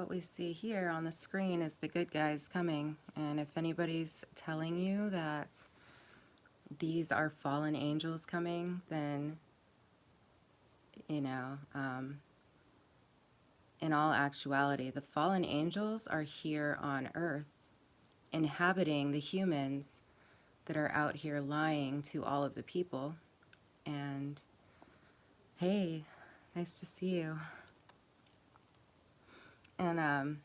what we see here on the screen is the good guys coming. And if anybody's telling you that these are fallen angels coming, then, you know, in all actuality, the fallen angels are here on earth, inhabiting the humans that are out here lying to all of the people. And hey, nice to see you. And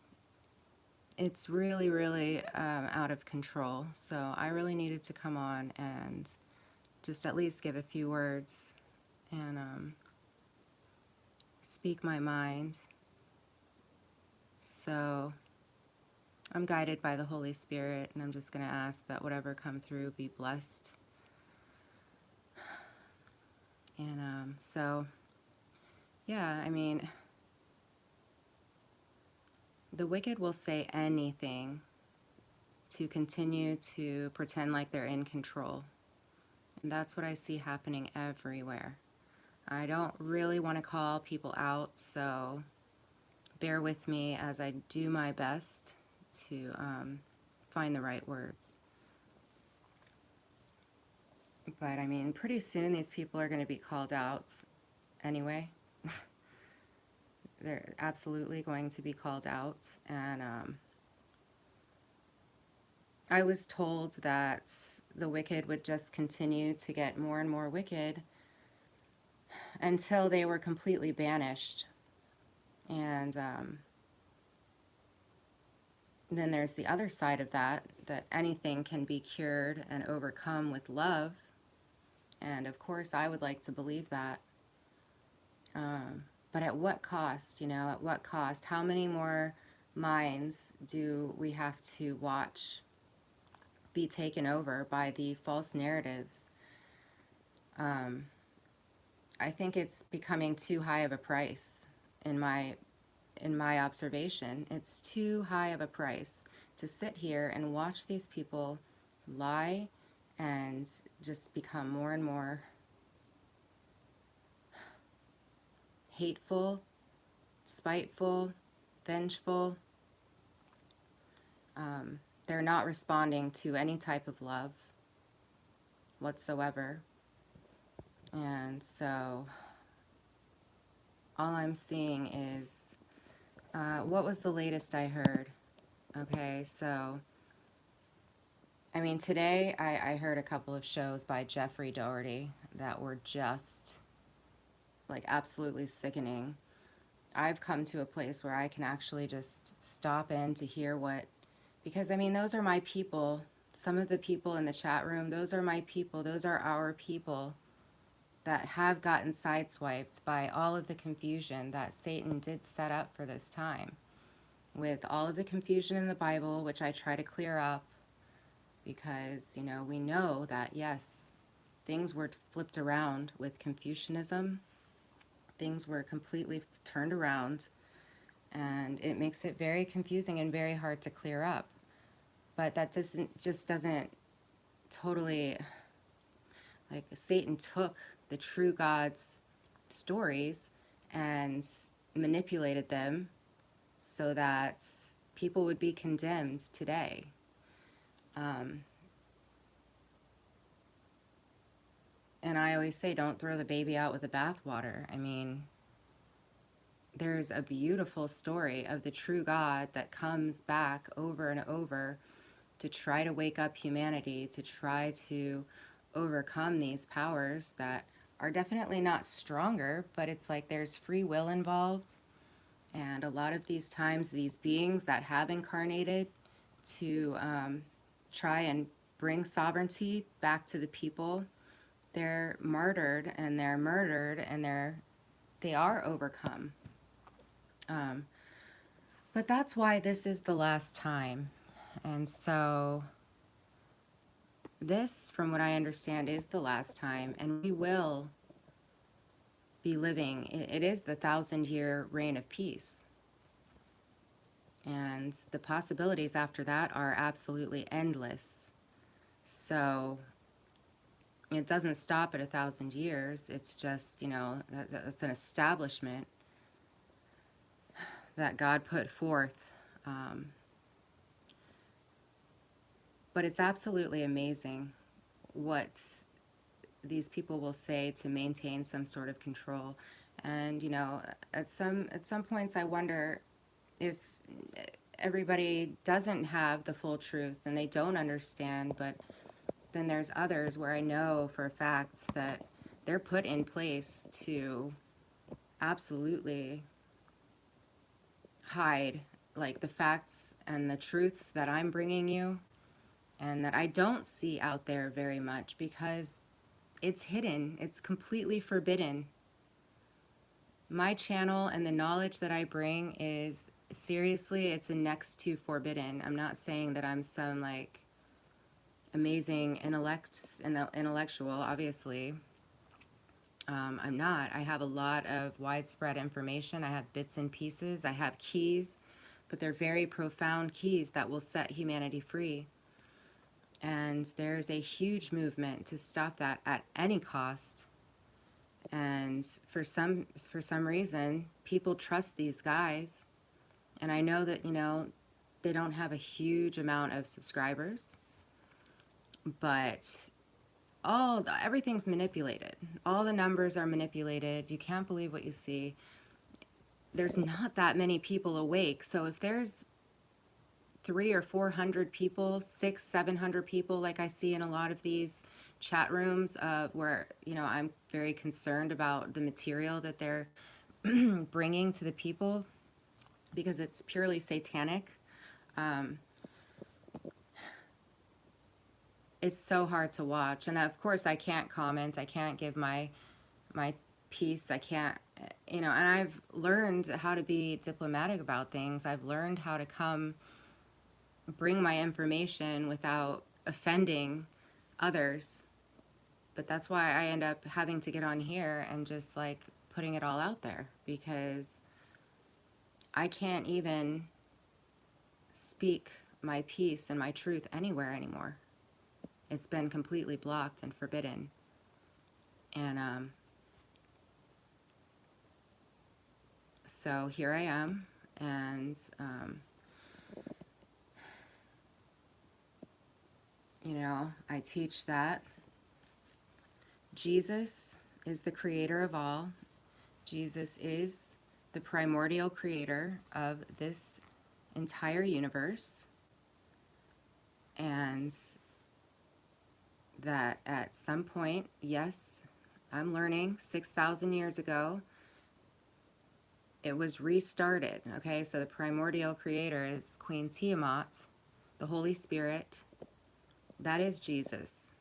it's really, really out of control. So I really needed to come on and just at least give a few words and speak my mind. So I'm guided by the Holy Spirit, and I'm just going to ask that whatever come through be blessed. And so, yeah, I mean, the wicked will say anything to continue to pretend like they're in control. And that's what I see happening everywhere. I don't really want to call people out, so bear with me as I do my best to find the right words. But I mean, pretty soon these people are going to be called out anyway. They're absolutely going to be called out. And I was told that the wicked would just continue to get more and more wicked until they were completely banished. And then there's the other side of that, that anything can be cured and overcome with love. And of course, I would like to believe that. But at what cost, you know, at what cost? How many more minds do we have to watch be taken over by the false narratives? I think it's becoming too high of a price in my observation. It's too high of a price to sit here and watch these people lie and just become more and more hateful, spiteful, vengeful. They're not responding to any type of love whatsoever. And so all I'm seeing is, what was the latest I heard? Okay, so, I mean, today I heard a couple of shows by Jeffrey Doherty that were just, like, absolutely sickening. I've come to a place where I can actually just stop in to hear what, because, I mean, those are my people. Some of the people in the chat room, those are my people. Those are our people that have gotten sideswiped by all of the confusion that Satan did set up for this time. With all of the confusion in the Bible, which I try to clear up, because, you know, we know that, yes, things were flipped around with Confucianism. Things were completely turned around, and it makes it very confusing and very hard to clear up. But that doesn't totally, like, Satan took the true God's stories and manipulated them so that people would be condemned today. And I always say, don't throw the baby out with the bathwater. I mean, there's a beautiful story of the true God that comes back over and over to try to wake up humanity, to try to overcome these powers that are definitely not stronger, but it's like there's free will involved. And a lot of these times, these beings that have incarnated to try and bring sovereignty back to the people, they're martyred and they're murdered and they are overcome. But that's why this is the last time. And so this, from what I understand, is the last time, and we will be living. It is the 1,000-year reign of peace. And the possibilities after that are absolutely endless. So it doesn't stop at 1,000 years. It's just, you know, that's an establishment that God put forth. Um, but it's absolutely amazing what these people will say to maintain some sort of control. And at some points I wonder if everybody doesn't have the full truth and they don't understand, but then there's others where I know for a fact that they're put in place to absolutely hide like the facts and the truths that I'm bringing you and that I don't see out there very much because it's hidden. It's completely forbidden. My channel and the knowledge that I bring is seriously, it's a next to forbidden. I'm not saying that I'm some like amazing intellectual, obviously. I'm not. I have a lot of widespread information. I have bits and pieces. I have keys, but they're very profound keys that will set humanity free. And there's a huge movement to stop that at any cost. And for some reason, people trust these guys. And I know that, they don't have a huge amount of subscribers, but everything's manipulated. All the numbers are manipulated. You can't believe what you see. There's not that many people awake. So if there's 300 or 400 people, 600, 700 people, like I see in a lot of these chat rooms, where I'm very concerned about the material that they're bringing to the people because it's purely satanic. It's so hard to watch, and of course I can't comment. I can't give my piece. I can't, and I've learned how to be diplomatic about things. I've learned how to bring my information without offending others. But that's why I end up having to get on here and just like putting it all out there because I can't even speak my piece and my truth anywhere anymore. It's been completely blocked and forbidden. And so here I am, and I teach that Jesus is the creator of all. Jesus is the primordial creator of this entire universe. And that at some point, yes, I'm learning 6,000 years ago, it was restarted. Okay, so the primordial creator is Queen Tiamat, the Holy Spirit. That is Jesus.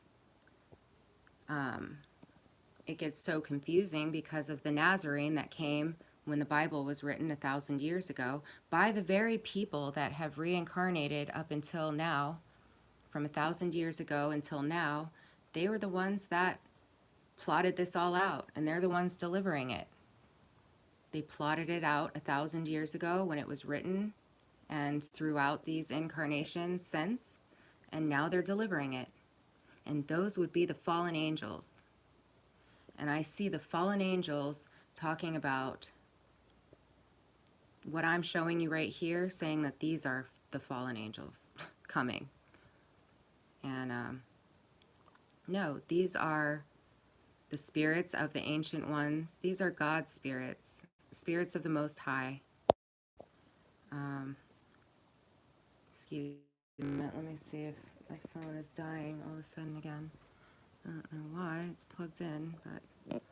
It gets so confusing because of the Nazarene that came when the Bible was written 1,000 years ago by the very people that have reincarnated up until now, from 1,000 years ago until now. They were the ones that plotted this all out, and they're the ones delivering it. They plotted it out 1,000 years ago when it was written, and throughout these incarnations since, and now they're delivering it. And those would be the fallen angels. And I see the fallen angels talking about what I'm showing you right here, saying that these are the fallen angels coming. And no, these are the spirits of the ancient ones. These are God's spirits, spirits of the Most High. Excuse me, let me see if my phone is dying all of a sudden again. I don't know why, it's plugged in, but...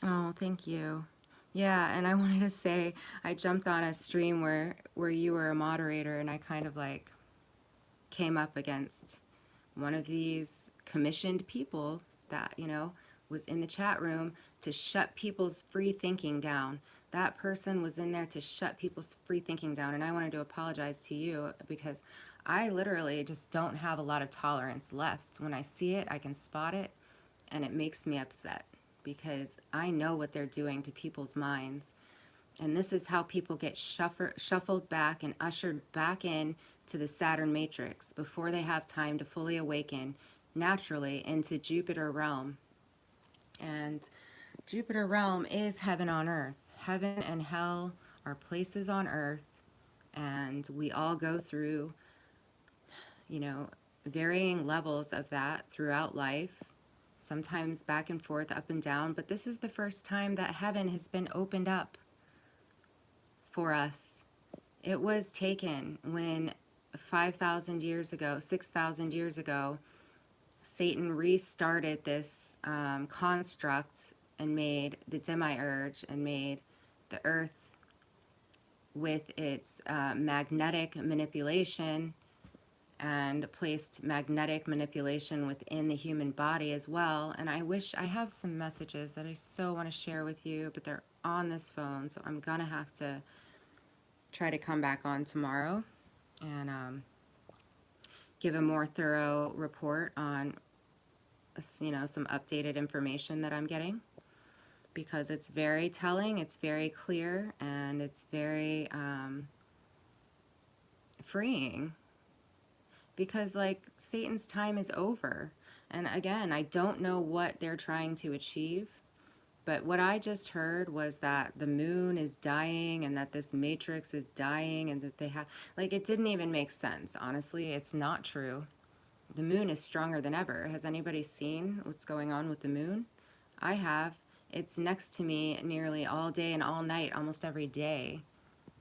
Oh, thank you. Yeah, and I wanted to say, I jumped on a stream where you were a moderator, and I kind of like came up against one of these commissioned people that, was in the chat room to shut people's free thinking down. That person was in there to shut people's free thinking down, and I wanted to apologize to you because I literally just don't have a lot of tolerance left. When I see it, I can spot it, and it makes me upset because I know what they're doing to people's minds. And this is how people get shuffled back and ushered back in to the Saturn matrix before they have time to fully awaken naturally into Jupiter realm. And Jupiter realm is heaven on earth. heaven and hell are places on earth, and we all go through, you know, varying levels of that throughout life, sometimes back and forth, up and down. But this is the first time that heaven has been opened up for us. It was taken when 5,000 years ago, 6,000 years ago, Satan restarted this construct and made the demiurge and made the earth with its magnetic manipulation, and placed magnetic manipulation within the human body as well. And I wish I have some messages that I so want to share with you, but they're on this phone, so I'm gonna have to try to come back on tomorrow and give a more thorough report on, you know, some updated information that I'm getting, because it's very telling, it's very clear, and it's very freeing, because like Satan's time is over. And again, I don't know what they're trying to achieve, but what I just heard was that the moon is dying and that this matrix is dying, and that they have, like, it didn't even make sense. Honestly, it's not true. The moon is stronger than ever. Has anybody seen what's going on with the moon? I have. It's next to me nearly all day and all night, almost every day.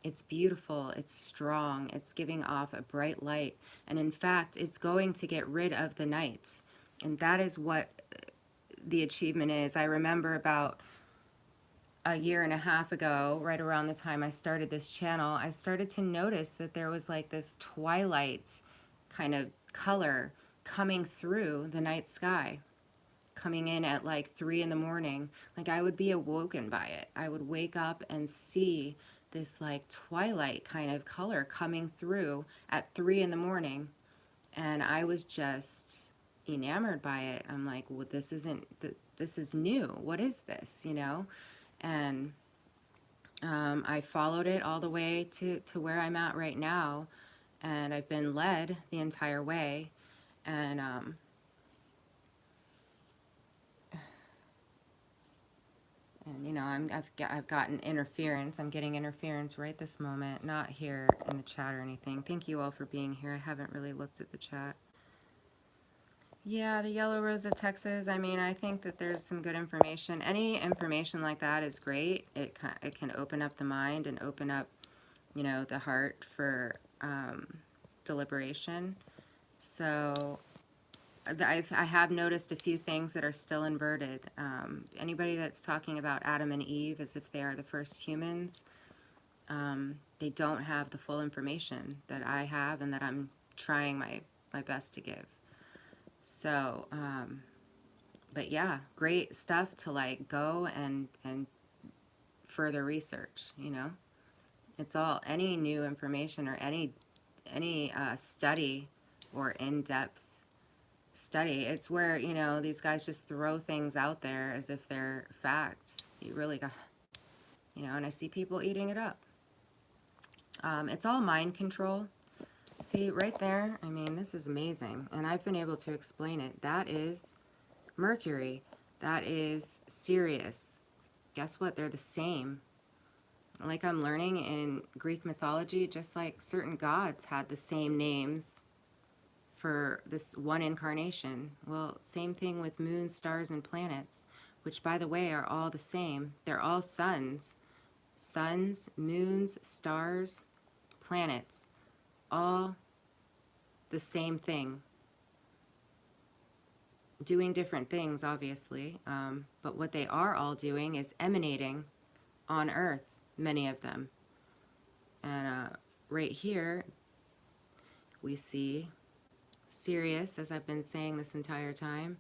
It's beautiful, it's strong, it's giving off a bright light, and in fact, it's going to get rid of the night. And that is what the achievement is. I remember about a year and a half ago, right around the time I started this channel, I started to notice that there was like this twilight kind of color coming through the night sky, coming in at like 3 in the morning. Like, I would be awoken by it. I would wake up and see this like twilight kind of color coming through at 3 in the morning. And I was just enamored by it. I'm like, well, this is new. What is this, you know? And I followed it all the way to where I'm at right now. And I've been led the entire way. And you know, I've gotten interference. I'm getting interference right this moment, not here in the chat or anything. Thank you all for being here. I haven't really looked at the chat. Yeah, the Yellow Rose of Texas. I mean, I think that there's some good information. Any information like that is great. It can open up the mind and open up, you know, the heart for deliberation. So I have noticed a few things that are still inverted. Anybody that's talking about Adam and Eve as if they are the first humans, they don't have the full information that I have and that I'm trying my best to give. So, but yeah, great stuff to like go and further research, you know. It's all, any new information or any study or in-depth study, it's where, you know, these guys just throw things out there as if they're facts. You really got, you know, and I see people eating it up. It's all mind control. See, right there, I mean, this is amazing. And I've been able to explain it. That is Mercury. That is Sirius. Guess what? They're the same. Like I'm learning in Greek mythology, just like certain gods had the same names for this one incarnation. Well, same thing with moons, stars, and planets, which, by the way, are all the same. They're all suns. Suns, moons, stars, planets. All the same thing, doing different things, obviously, but what they are all doing is emanating on Earth, many of them. And right here we see Sirius, as I've been saying this entire time.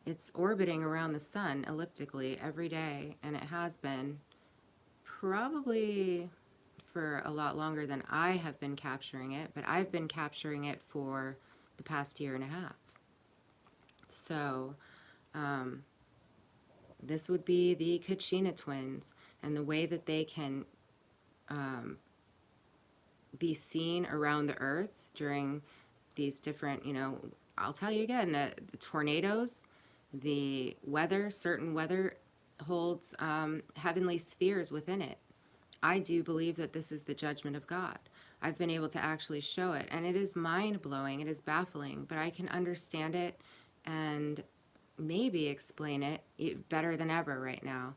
It's orbiting around the sun elliptically every day, and it has been probably for a lot longer than I have been capturing it, but I've been capturing it for the past year and a half. So this would be the Kachina twins, and the way that they can be seen around the earth during these different, you know, I'll tell you again, the tornadoes, the weather, certain weather holds heavenly spheres within it. I do believe that this is the judgment of God. I've been able to actually show it, and it is mind-blowing, it is baffling, but I can understand it and maybe explain it better than ever right now.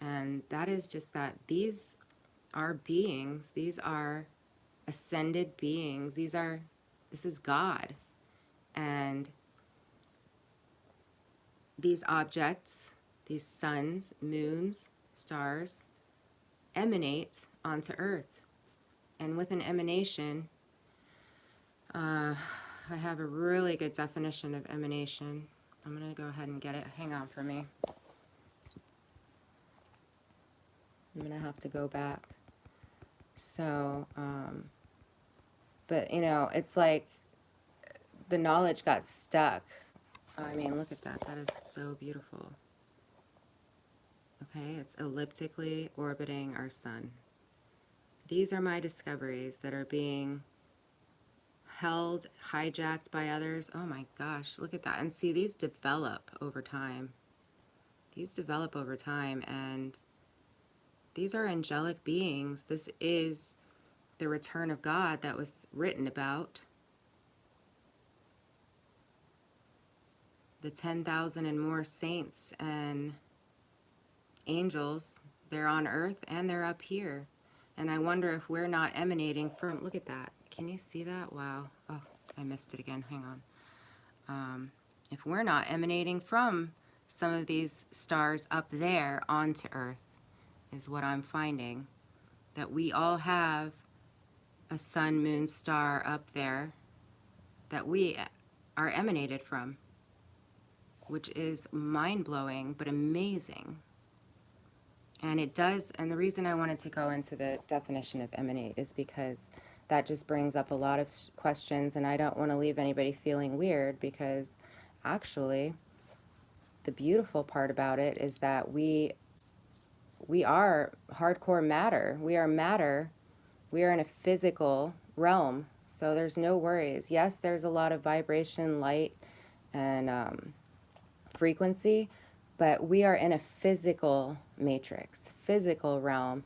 And that is just that these are beings, these are ascended beings, this is God. And these objects, these suns, moons, stars, emanate onto Earth. And with an emanation, I have a really good definition of emanation. I'm going to go ahead and get it. Hang on for me. I'm going to have to go back. So, but you know, it's like the knowledge got stuck. I mean, look at that. That is so beautiful. Okay, it's elliptically orbiting our sun. These are my discoveries that are being held, hijacked by others. Oh my gosh, look at that. And see, these develop over time. These develop over time, and these are angelic beings. This is the return of God that was written about. The 10,000 and more saints and angels, they're on earth and they're up here. And I wonder if we're not emanating from, look at that. Can you see that? Wow. Oh, I missed it again. Hang on. If we're not emanating from some of these stars up there onto Earth, is what I'm finding. That we all have a sun, moon, star up there that we are emanated from, which is mind-blowing but amazing. And it does, and the reason I wanted to go into the definition of emanate is because that just brings up a lot of questions, and I don't want to leave anybody feeling weird, because actually the beautiful part about it is that we are hardcore matter. We are matter. We are in a physical realm, so there's no worries. Yes, there's a lot of vibration, light, and frequency, but we are in a physical matrix, physical realm,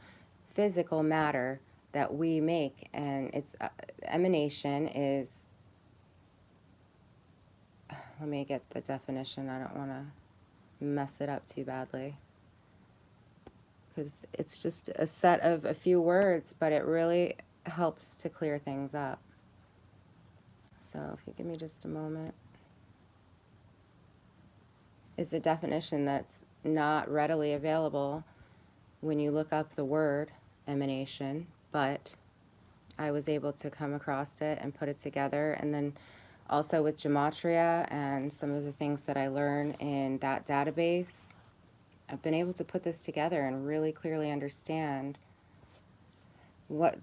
physical matter that we make, and its emanation is, let me get the definition, I don't want to mess it up too badly, because it's just a set of a few words, but it really helps to clear things up. So if you give me just a moment. It's a definition that's not readily available when you look up the word emanation, but I was able to come across it and put it together. And then also with gematria and some of the things that I learned in that database, I've been able to put this together and really clearly understand what,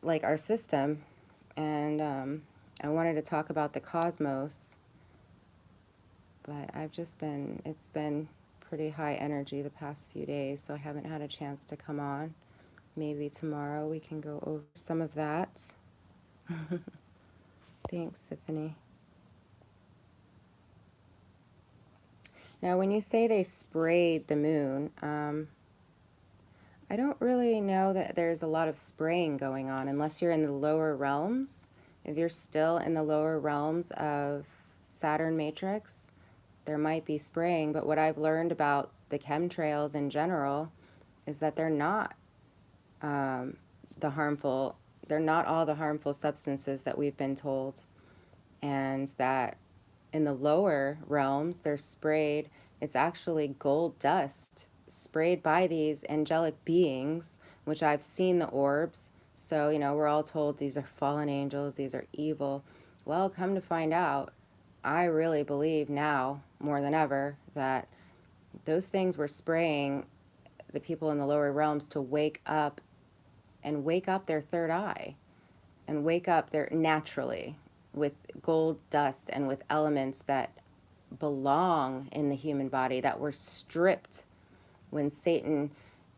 like, our system. And I wanted to talk about the cosmos, but it's been pretty high energy the past few days, so I haven't had a chance to come on. Maybe tomorrow we can go over some of that. Thanks, Tiffany. Now, when you say they sprayed the moon, I don't really know that there's a lot of spraying going on unless you're in the lower realms. If you're still in the lower realms of Saturn Matrix, there might be spraying, but what I've learned about the chemtrails in general is that they're not they're not all the harmful substances that we've been told, and that in the lower realms they're sprayed, it's actually gold dust sprayed by these angelic beings, which I've seen the orbs. So, you know, we're all told these are fallen angels, these are evil. Well, come to find out, I really believe now more than ever that those things were spraying the people in the lower realms to wake up and wake up their third eye and wake up their naturally with gold dust and with elements that belong in the human body that were stripped when Satan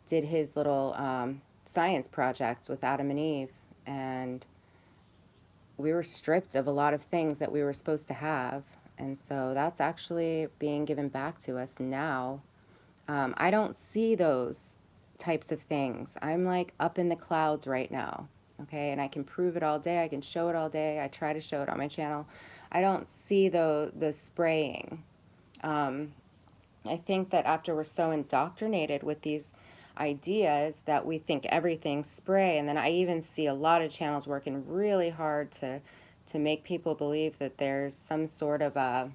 did his little science projects with Adam and Eve, and we were stripped of a lot of things that we were supposed to have. And so that's actually being given back to us now. I don't see those types of things. I'm like up in the clouds right now, okay? And I can prove it all day. I can show it all day. I try to show it on my channel. I don't see the spraying. Um, I think that after we're so indoctrinated with these ideas that we think everything's spray, and then I even see a lot of channels working really hard to make people believe that there's some sort of a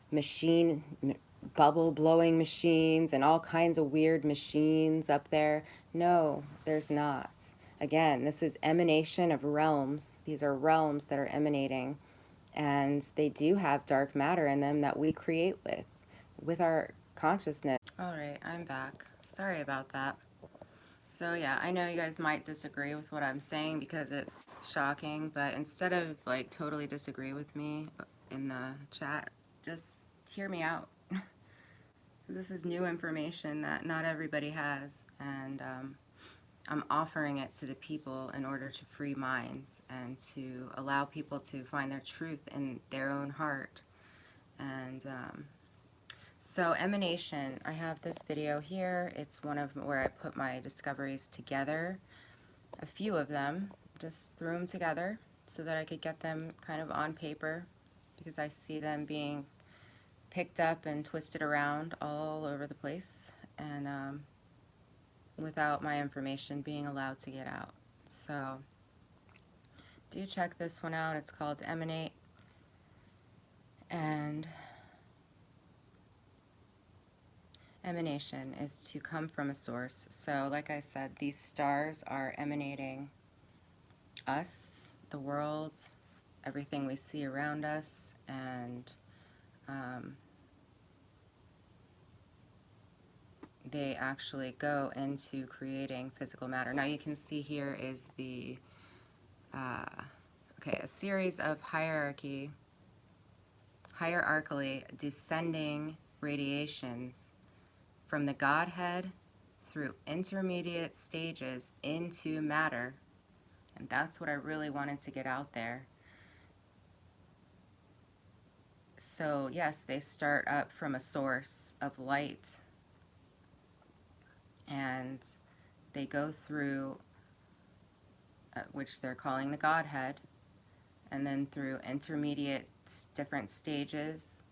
machine, bubble blowing machines and all kinds of weird machines up there. No, there's not. Again, this is emanation of realms. These are realms that are emanating, and they do have dark matter in them that we create with our consciousness. All right, I'm back. Sorry about that. So yeah, I know you guys might disagree with what I'm saying because it's shocking, but instead of like totally disagree with me in the chat, just hear me out. This is new information that not everybody has, and I'm offering it to the people in order to free minds and to allow people to find their truth in their own heart. And so emanation, I have this video here. It's one of where I put my discoveries together, a few of them, just threw them together so that I could get them kind of on paper, because I see them being picked up and twisted around all over the place, and without my information being allowed to get out. So do check this one out. It's called Emanate, and emanation is to come from a source. So like I said, these stars are emanating us, the world, everything we see around us, and they actually go into creating physical matter. Now you can see here is the okay, a series of hierarchically descending radiations from the Godhead through intermediate stages into matter. And that's what I really wanted to get out there. So yes, they start up from a source of light, and they go through, which they're calling the Godhead, and then through intermediate different stages,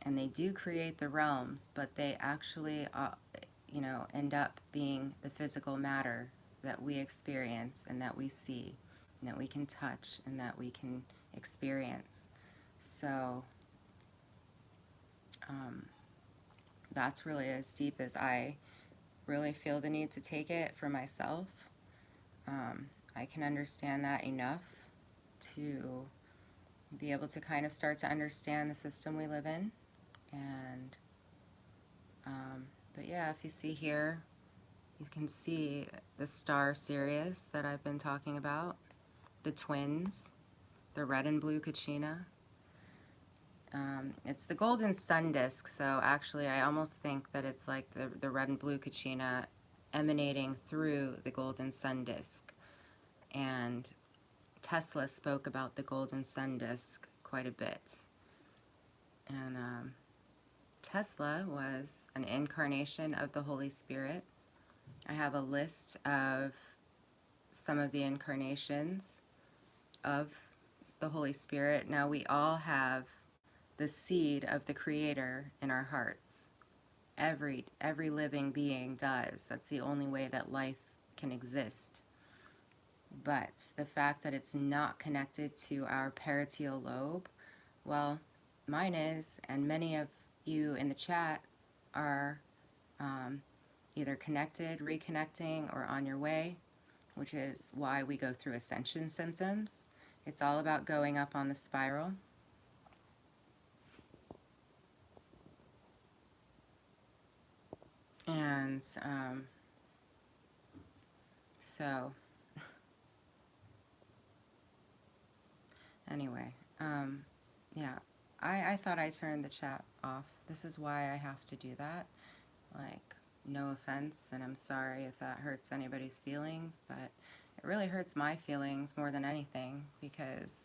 and they do create the realms, but they actually end up being the physical matter that we experience and that we see and that we can touch and that we can experience. So that's really as deep as I really feel the need to take it for myself. I can understand that enough to be able to kind of start to understand the system we live in. And but yeah, if you see here, you can see the star Sirius that I've been talking about, the twins, the red and blue Kachina. It's the golden sun disk, so actually I almost think that it's like the red and blue Kachina emanating through the golden sun disk. And Tesla spoke about the golden sun disk quite a bit. And Tesla was an incarnation of the Holy Spirit. I have a list of some of the incarnations of the Holy Spirit. Now, we all have the seed of the Creator in our hearts. Every living being does. That's the only way that life can exist. But the fact that it's not connected to our parietal lobe, well, mine is, and many of you in the chat are either connected, reconnecting, or on your way, which is why we go through ascension symptoms. It's all about going up on the spiral. And so anyway, yeah, I thought I turned the chat off. This is why I have to do that. Like, no offense, and I'm sorry if that hurts anybody's feelings, but it really hurts my feelings more than anything, because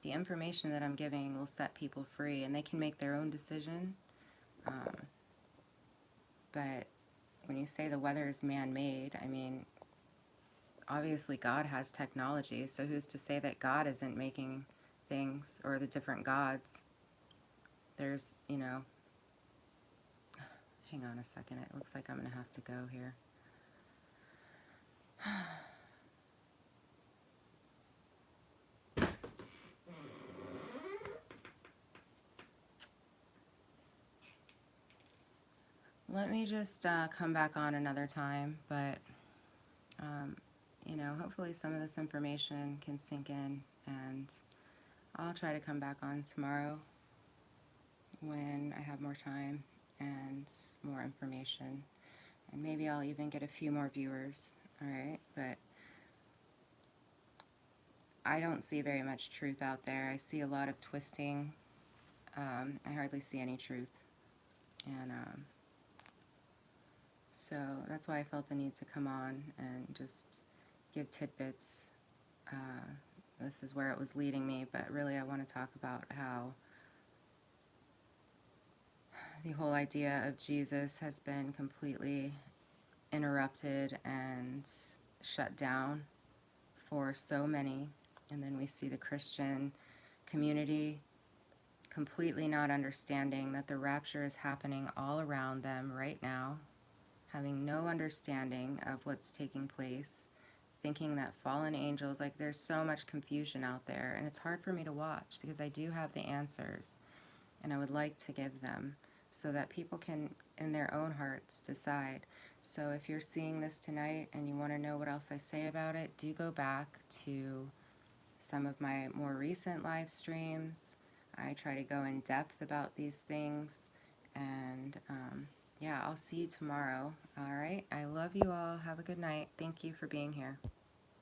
the information that I'm giving will set people free and they can make their own decision. But when you say the weather is man-made, I mean, obviously God has technology, so who's to say that God isn't making things, or the different gods? There's, you know, hang on a second, it looks like I'm gonna have to go here. Let me just come back on another time, but you know, hopefully some of this information can sink in, and I'll try to come back on tomorrow when I have more time and more information, and maybe I'll even get a few more viewers. All right, but I don't see very much truth out there. I see a lot of twisting. I hardly see any truth, and so that's why I felt the need to come on and just give tidbits. This is where it was leading me, but really I want to talk about how the whole idea of Jesus has been completely interrupted and shut down for so many. And then we see the Christian community completely not understanding that the rapture is happening all around them right now, having no understanding of what's taking place, thinking that fallen angels, like there's so much confusion out there, and it's hard for me to watch because I do have the answers and I would like to give them so that people can in their own hearts decide. So if you're seeing this tonight and you want to know what else I say about it, do go back to some of my more recent live streams. I try to go in depth about these things, and yeah, I'll see you tomorrow. All right, I love you all. Have a good night. Thank you for being here.